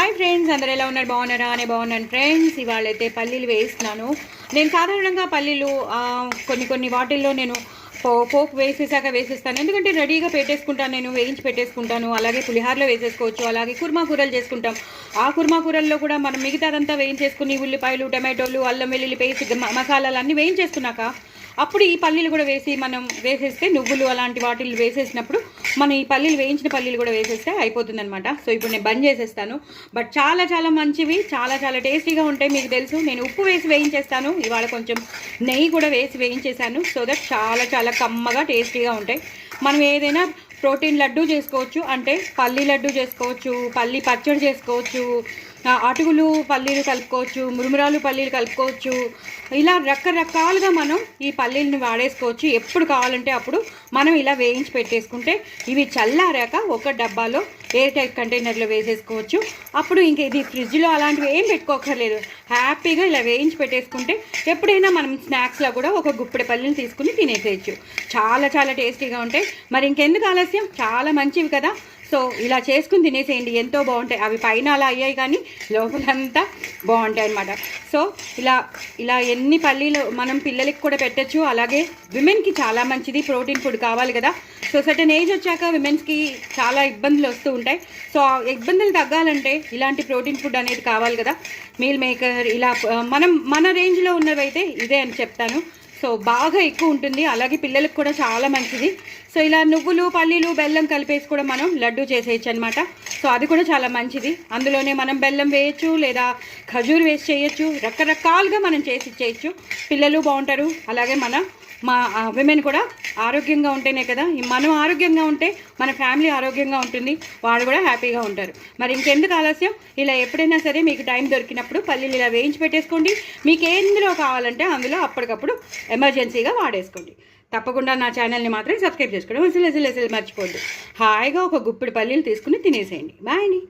Hi friends, అందరూ ఎలా ఉన్నారు? బాగున్నారా? అనే బాగున్నాను ఫ్రెండ్స్. ఇవాళైతే పల్లీలు వేస్తున్నాను. నేను సాధారణంగా పల్లీలు కొన్ని వాటిల్లో నేను పోపు వేసేస్తాను. ఎందుకంటే రెడీగా పెట్టేసుకుంటాను, నేను వేయించి పెట్టేసుకుంటాను. అలాగే పులిహారలో వేసేసుకోవచ్చు, అలాగే కుర్మా కూరలు చేసుకుంటాం. ఆ కుర్మా కూరల్లో కూడా మనం మిగతాదంతా వేయించేసుకుని ఉల్లిపాయలు, టమాటోలు, అల్లం వెల్లుల్లి పేస్ట్, మసాలాలు అన్నీ వేయించేసుకున్నాక అప్పుడు ఈ పల్లీలు కూడా మనం వేసేస్తే, నువ్వులు అలాంటి వాటిల్లో వేసేసినప్పుడు మనం ఈ పల్లీలు వేయించిన పల్లీలు కూడా వేసేస్తే అయిపోతుందన్నమాట. సో ఇప్పుడు నేను బంద్ చేసేస్తాను. బట్ చాలా చాలా మంచివి, చాలా చాలా టేస్టీగా ఉంటాయి. మీకు తెలుసు, నేను ఉప్పు వేసి వేయించేస్తాను. ఇవాళ కొంచెం నెయ్యి కూడా వేసి వేయించేసాను. సో దట్ చాలా చాలా కమ్మగా టేస్టీగా ఉంటాయి. మనం ఏదైనా ప్రోటీన్ లడ్డు చేసుకోవచ్చు, అంటే పల్లీ లడ్డు చేసుకోవచ్చు, పల్లీ పచ్చడి చేసుకోవచ్చు, అటుకులు పల్లీలు కలుపుకోవచ్చు, మురుమురాలు పల్లీలు కలుపుకోవచ్చు. ఇలా రకరకాలుగా మనం ఈ పల్లీలను వాడేసుకోవచ్చు. ఎప్పుడు కావాలంటే అప్పుడు మనం ఇలా వేయించి పెట్టేసుకుంటే ఇవి చల్లారాక ఒక డబ్బాలో ఎయిర్ టైట్ కంటైనర్లో వేసేసుకోవచ్చు. అప్పుడు ఇంక ఇది ఫ్రిడ్జ్లో అలాంటివి ఏం పెట్టుకోకర్లేదు. హ్యాపీగా ఇలా వేయించి పెట్టేసుకుంటే ఎప్పుడైనా మనం స్నాక్స్లో కూడా ఒక గుప్పెడు పల్లీలు తీసుకుని తినేసేయచ్చు. చాలా చాలా టేస్టీగా ఉంటాయి. మరి ఇంకెందుకు ఆలస్యం, చాలా మంచివి కదా. సో ఇలా చేసుకుని తినేసేయండి, ఎంతో బాగుంటాయి. అవి పైన అలా అయ్యాయి కానీ లోపలంతా బాగుంటాయి అన్నమాట. సో ఇలా ఎన్ని పల్లీలు మనం పిల్లలకి కూడా పెట్టచ్చు. అలాగే విమెన్కి చాలా మంచిది, ప్రోటీన్ ఫుడ్ కావాలి కదా. సో సర్టెన్ ఏజ్ వచ్చాక విమెన్స్కి చాలా ఇబ్బందులు వస్తూ ఉంటాయి. సో ఆ ఇబ్బందులు తగ్గాలంటే ఇలాంటి ప్రోటీన్ ఫుడ్ అనేది కావాలి కదా. మీల్ మేకర్ ఇలా మన రేంజ్లో ఉన్నవైతే ఇదే అని చెప్తాను. సో బాగా ఎక్కువ ఉంటుంది, అలాగే పిల్లలకు కూడా చాలా మంచిది. సో ఇలా నువ్వులు, పల్లీలు, బెల్లం కలిపేసి కూడా మనం లడ్డు చేసేయచ్చు అనమాట. సో అది కూడా చాలా మంచిది. అందులోనే మనం బెల్లం వేయచ్చు, లేదా ఖజూర్ వేసి చేయొచ్చు. రకరకాలుగా మనం చేసి ఇచ్చేయచ్చు. పిల్లలు బాగుంటారు, అలాగే మా విమెన్ కూడా ఆరోగ్యంగా ఉంటేనే కదా. మనం ఆరోగ్యంగా ఉంటే మన ఫ్యామిలీ ఆరోగ్యంగా ఉంటుంది, వాడు కూడా హ్యాపీగా ఉంటారు. మరి ఇంకెందుకు ఆలస్యం, ఇలా ఎప్పుడైనా సరే మీకు టైం దొరికినప్పుడు పల్లీలు ఇలా వేయించి పెట్టేసుకోండి. మీకు ఎందులో కావాలంటే అందులో అప్పటికప్పుడు ఎమర్జెన్సీగా వాడేసుకోండి. తప్పకుండా నా ఛానల్ని మాత్రం సబ్స్క్రైబ్ చేసుకోండి. అసలు మర్చిపోద్దు. హాయిగా ఒక గుప్పిడి పల్లీలు తీసుకుని తినేసేయండి. బాయ్ అండి.